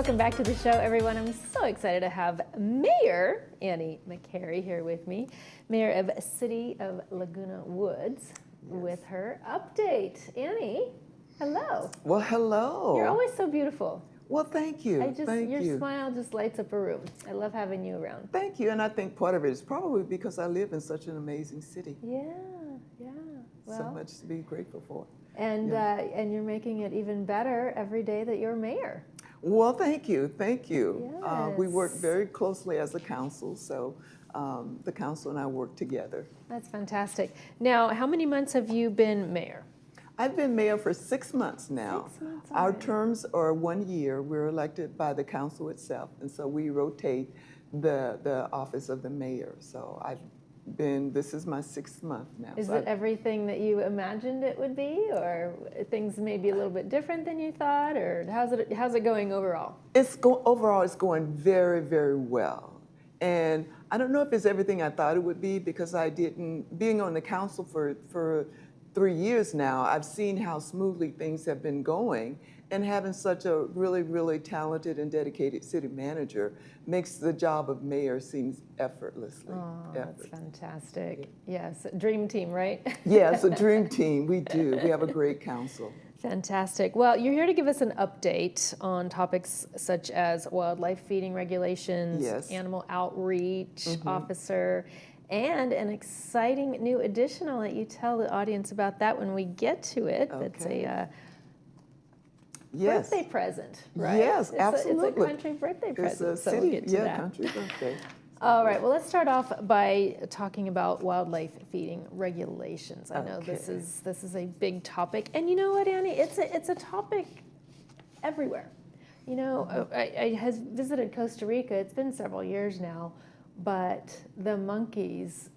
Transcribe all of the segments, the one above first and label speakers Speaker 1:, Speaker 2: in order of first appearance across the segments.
Speaker 1: welcome back to the show, everyone. I'm so excited to have Mayor Annie McCary here with me, Mayor of City of Laguna Woods, with her update. Annie, hello.
Speaker 2: Well, hello.
Speaker 1: You're always so beautiful.
Speaker 2: Well, thank you.
Speaker 1: Your smile just lights up a room. I love having you around.
Speaker 2: Thank you, and I think part of it is probably because I live in such an amazing city.
Speaker 1: Yeah. Well,
Speaker 2: so much to be grateful for.
Speaker 1: And you're making it even better every day that you're mayor.
Speaker 2: Well, thank you.
Speaker 1: Yes.
Speaker 2: We work very closely as a council, so the council and I work together.
Speaker 1: That's fantastic. Now, how many months have you been mayor?
Speaker 2: I've been mayor for 6 months now.
Speaker 1: 6 months
Speaker 2: Our
Speaker 1: already.
Speaker 2: terms are 1 year. We're elected by the council itself, and so we rotate the office of the mayor. So this is my 6th month now.
Speaker 1: Is
Speaker 2: so
Speaker 1: it everything that you imagined it would be, or things maybe a little bit different than you thought, or how's it going overall?
Speaker 2: Overall, it's going very, very well. And I don't know if it's everything I thought it would be, because being on the council for 3 years now, I've seen how smoothly things have been going, and having such a really, really talented and dedicated city manager makes the job of mayor seem effortlessly.
Speaker 1: That's fantastic. Yes, dream team, right?
Speaker 2: Yeah, it's a dream team. We do. We have a great council.
Speaker 1: Fantastic. Well, you're here to give us an update on topics such as wildlife feeding regulations,
Speaker 2: Yes.
Speaker 1: animal outreach officer, and an exciting new addition. I'll let you tell the audience about that when we get to it. That's a
Speaker 2: Yes.
Speaker 1: birthday present, right?
Speaker 2: Yes, absolutely.
Speaker 1: It's a country birthday present.
Speaker 2: It's a
Speaker 1: so
Speaker 2: city,
Speaker 1: we'll get to that.
Speaker 2: country birthday.
Speaker 1: All right, well, let's start off by talking about wildlife feeding regulations. I know this
Speaker 2: Okay.
Speaker 1: is a big topic, and you know what, Annie? It's a topic everywhere. You know, I has visited Costa Rica. It's been several years now, but the monkeys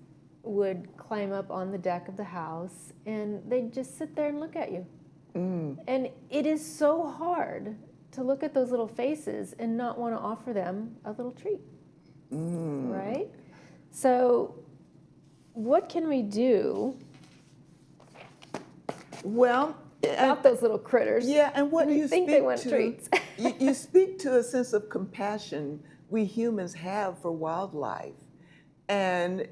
Speaker 1: would climb up on the deck of the house, and they'd just sit there and look at you. And it is so hard to look at those little faces and not want to offer them a little treat. Right? So what can we do about those little critters?
Speaker 2: Yeah, and what you
Speaker 1: think they want treats.
Speaker 2: you speak to a sense of compassion we humans have for wildlife. And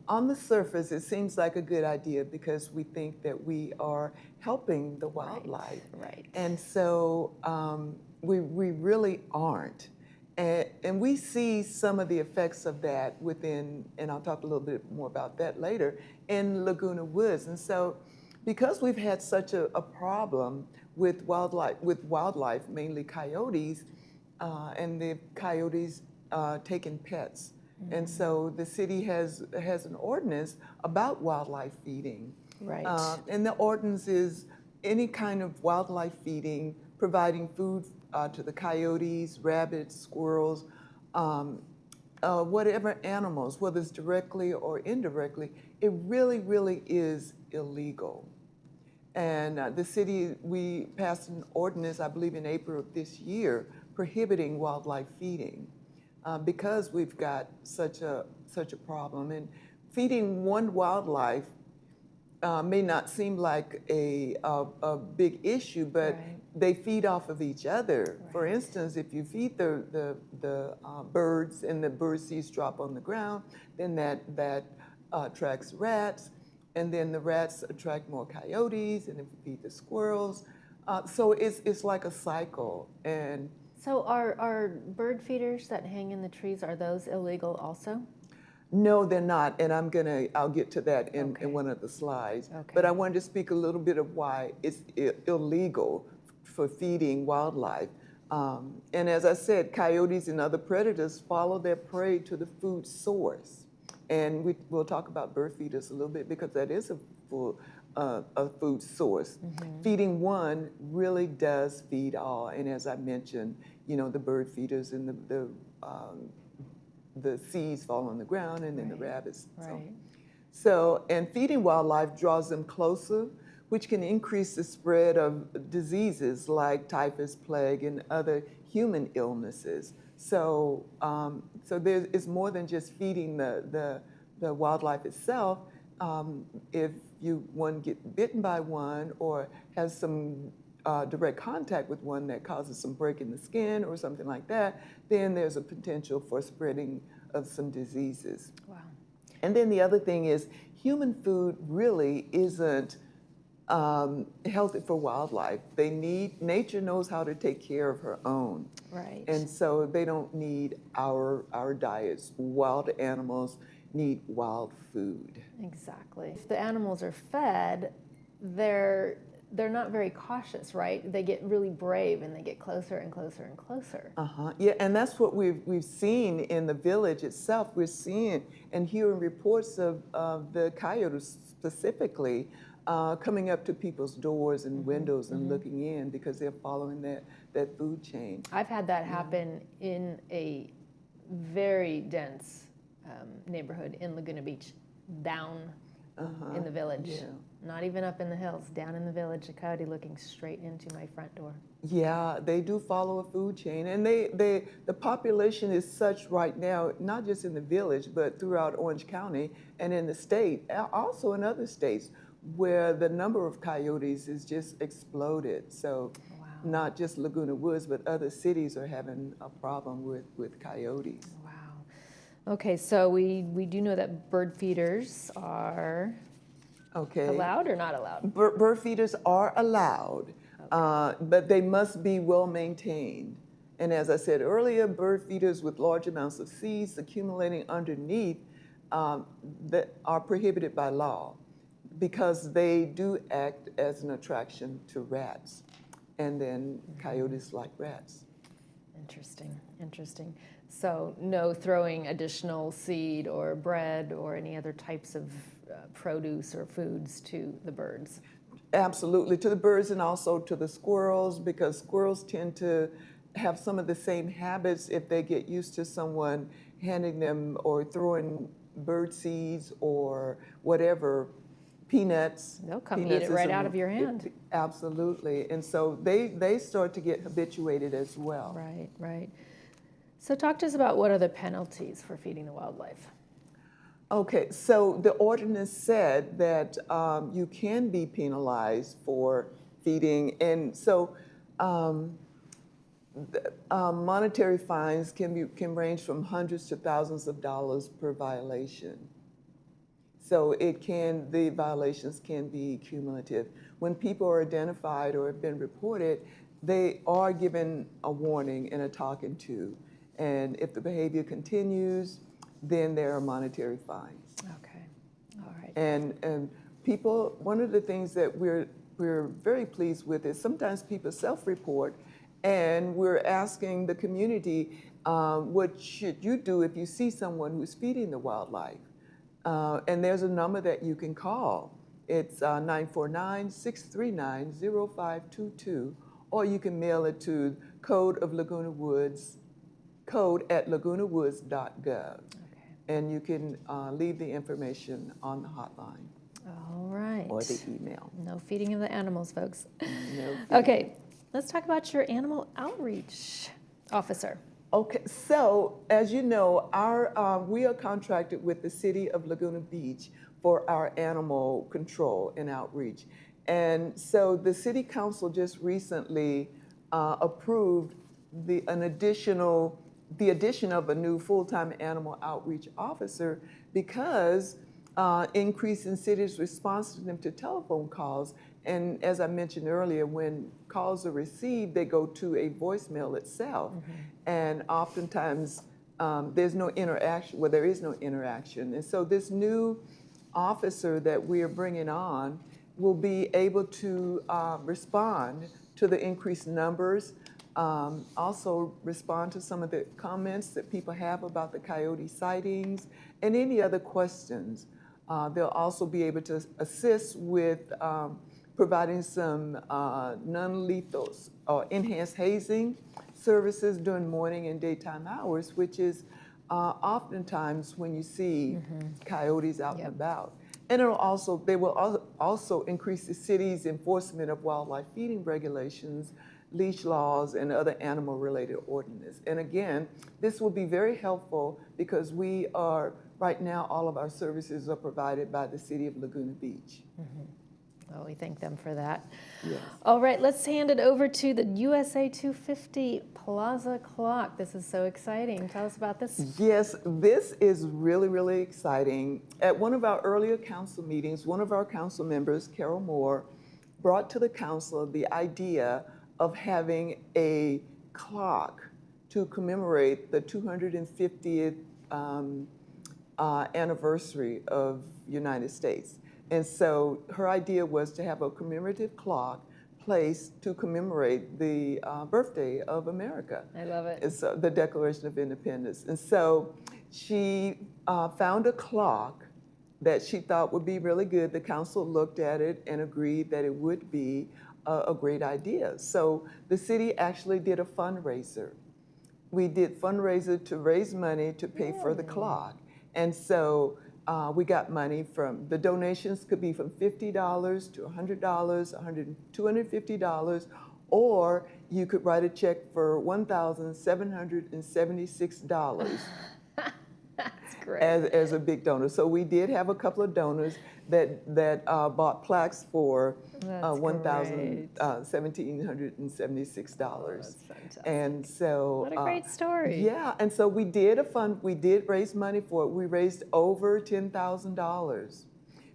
Speaker 2: on the surface, it seems like a good idea because we think that we are helping the wildlife.
Speaker 1: Right.
Speaker 2: And so we really aren't. And we see some of the effects of that within, and I'll talk a little bit more about that later, in Laguna Woods. And so because we've had such a problem with wildlife, mainly coyotes, and the coyotes taking pets. And so the city has an ordinance about wildlife feeding.
Speaker 1: Right.
Speaker 2: And the ordinance is any kind of wildlife feeding, providing food to the coyotes, rabbits, squirrels, whatever animals, whether it's directly or indirectly, it really, really is illegal. And the city, we passed an ordinance, I believe in April of this year, prohibiting wildlife feeding. Because we've got such a problem, and feeding one wildlife may not seem like a big issue, but they feed off of each other. Right. For instance, if you feed the birds and the bird seeds drop on the ground, then that attracts rats, and then the rats attract more coyotes, and if you feed the squirrels, so it's like a cycle. And
Speaker 1: so are bird feeders that hang in the trees, are those illegal also?
Speaker 2: No, they're not, and I'll get to that in one of the slides.
Speaker 1: Okay.
Speaker 2: But I wanted to speak a little bit of why it's illegal for feeding wildlife. And as I said, coyotes and other predators follow their prey to the food source. And we'll talk about bird feeders a little bit because that is a food source. Feeding one really does feed all. And as I mentioned, you know, the bird feeders and the seeds fall on the ground, and then the rabbits.
Speaker 1: Right.
Speaker 2: So, and feeding wildlife draws them closer, which can increase the spread of diseases like typhus, plague, and other human illnesses. So, it's more than just feeding the wildlife itself. If one get bitten by one or has some direct contact with one that causes some break in the skin or something like that, then there's a potential for spreading of some diseases.
Speaker 1: Wow.
Speaker 2: And then the other thing is, human food really isn't healthy for wildlife. Nature knows how to take care of her own.
Speaker 1: Right.
Speaker 2: And so they don't need our diets. Wild animals need wild food.
Speaker 1: Exactly. If the animals are fed, they're not very cautious, right? They get really brave and they get closer and closer and closer.
Speaker 2: Yeah, and that's what we've seen in the village itself. We're seeing and hearing reports of the coyotes specifically coming up to people's doors and windows and looking in because they're following that food chain.
Speaker 1: I've had that happen in a very dense neighborhood in Laguna Beach, down in the village.
Speaker 2: Yeah.
Speaker 1: Not even up in the hills, down in the village, a coyote looking straight into my front door.
Speaker 2: Yeah, they do follow a food chain, and the population is such right now, not just in the village, but throughout Orange County and in the state, also in other states, where the number of coyotes has just exploded. So,
Speaker 1: Wow.
Speaker 2: not just Laguna Woods, but other cities are having a problem with coyotes.
Speaker 1: Wow. Okay, so we do know that bird feeders are allowed or not allowed?
Speaker 2: Bird feeders are allowed, but they must be well maintained. And as I said earlier, bird feeders with large amounts of seeds accumulating underneath that are prohibited by law because they do act as an attraction to rats. And then coyotes like rats.
Speaker 1: Interesting. So no throwing additional seed or bread or any other types of produce or foods to the birds.
Speaker 2: Absolutely, to the birds and also to the squirrels, because squirrels tend to have some of the same habits if they get used to someone handing them or throwing bird seeds or whatever, peanuts.
Speaker 1: They'll come eat it right out of your hand.
Speaker 2: Absolutely, and so they start to get habituated as well.
Speaker 1: Right. So talk to us about what are the penalties for feeding the wildlife?
Speaker 2: Okay, so the ordinance said that you can be penalized for feeding, and so monetary fines can range from hundreds to thousands of dollars per violation. So the violations can be cumulative. When people are identified or have been reported, they are given a warning and a talking to, and if the behavior continues, then there are monetary fines.
Speaker 1: Okay, all right.
Speaker 2: And people, one of the things that we're very pleased with is sometimes people self-report, and we're asking the community, what should you do if you see someone who's feeding the wildlife? And there's a number that you can call. It's 949-639-0522, or you can mail it to code@lagunawoods.gov. And you can leave the information on the hotline.
Speaker 1: All right.
Speaker 2: Or the email.
Speaker 1: No feeding of the animals, folks.
Speaker 2: No feeding.
Speaker 1: Okay, let's talk about your animal outreach officer.
Speaker 2: Okay, so as you know, we are contracted with the city of Laguna Beach for our animal control and outreach. And so the city council just recently approved the addition of a new full-time animal outreach officer because increase in cities' responsiveness to telephone calls. And as I mentioned earlier, when calls are received, they go to a voicemail itself. And oftentimes there's no interaction, well, there is no interaction. And so this new officer that we are bringing on will be able to respond to the increased numbers, also respond to some of the comments that people have about the coyote sightings and any other questions. They'll also be able to assist with providing some non-lethal or enhanced hazing services during morning and daytime hours, which is oftentimes when you see coyotes out and about. And they will also increase the city's enforcement of wildlife feeding regulations, leash laws, and other animal-related ordinances. And again, this will be very helpful because right now, all of our services are provided by the city of Laguna Beach.
Speaker 1: Well, we thank them for that.
Speaker 2: Yes.
Speaker 1: All right, let's hand it over to the USA 250 Plaza Clock. This is so exciting. Tell us about this.
Speaker 2: Yes, this is really, really exciting. At one of our earlier council meetings, one of our council members, Carol Moore, brought to the council the idea of having a clock to commemorate the 250th anniversary of United States. And so her idea was to have a commemorative clock placed to commemorate the birthday of America.
Speaker 1: I love it.
Speaker 2: It's the Declaration of Independence. And so she found a clock that she thought would be really good. The council looked at it and agreed that it would be a great idea. So the city actually did a fundraiser. We did fundraiser to raise money to pay for the clock. And so we got money from, the donations could be from $50 to $100, $250, or you could write a check for $1,776
Speaker 1: That's great.
Speaker 2: as a big donor. So we did have a couple of donors that bought plaques for
Speaker 1: That's
Speaker 2: $1,776.
Speaker 1: That's fantastic.
Speaker 2: And so
Speaker 1: What a great story.
Speaker 2: Yeah, and so we did we did raise money for it. We raised over $10,000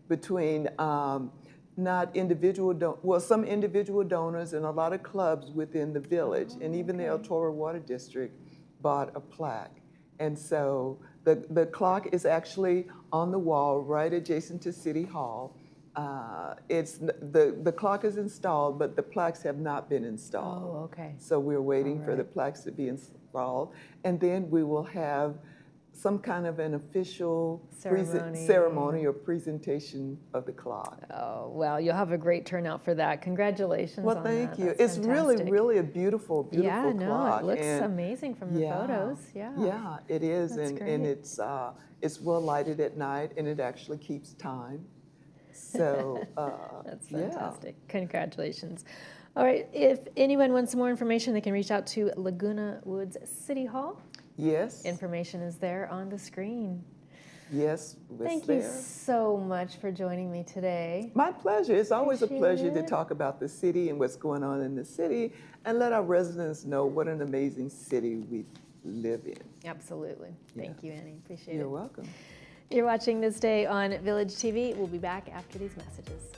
Speaker 2: between not individual, some individual donors and a lot of clubs within the village, and even the El Toro Water District bought a plaque. And so the clock is actually on the wall right adjacent to City Hall. The clock is installed, but the plaques have not been installed.
Speaker 1: Oh, okay.
Speaker 2: So we're waiting for the plaques to be installed, and then we will have some kind of an official ceremony or presentation of the clock.
Speaker 1: Oh, well, you'll have a great turnout for that. Congratulations
Speaker 2: Well,
Speaker 1: on
Speaker 2: thank
Speaker 1: that.
Speaker 2: you.
Speaker 1: That's
Speaker 2: It's
Speaker 1: fantastic.
Speaker 2: really a beautiful clock.
Speaker 1: Yeah, no, it looks amazing from the photos. Yeah.
Speaker 2: Yeah, it is,
Speaker 1: That's
Speaker 2: and
Speaker 1: great.
Speaker 2: it's well lighted at night, and it actually keeps time. So
Speaker 1: That's
Speaker 2: yeah.
Speaker 1: fantastic. Congratulations. All right, if anyone wants more information, they can reach out to Laguna Woods City Hall.
Speaker 2: Yes.
Speaker 1: Information is there on the screen.
Speaker 2: Yes.
Speaker 1: Thank you so much for joining me today.
Speaker 2: My pleasure. It's always a pleasure to
Speaker 1: Appreciate it.
Speaker 2: talk about the city and what's going on in the city and let our residents know what an amazing city we live in.
Speaker 1: Absolutely. Thank you, Annie. Appreciate
Speaker 2: You're
Speaker 1: it.
Speaker 2: welcome.
Speaker 1: You're watching This Day on Village TV. We'll be back after these messages.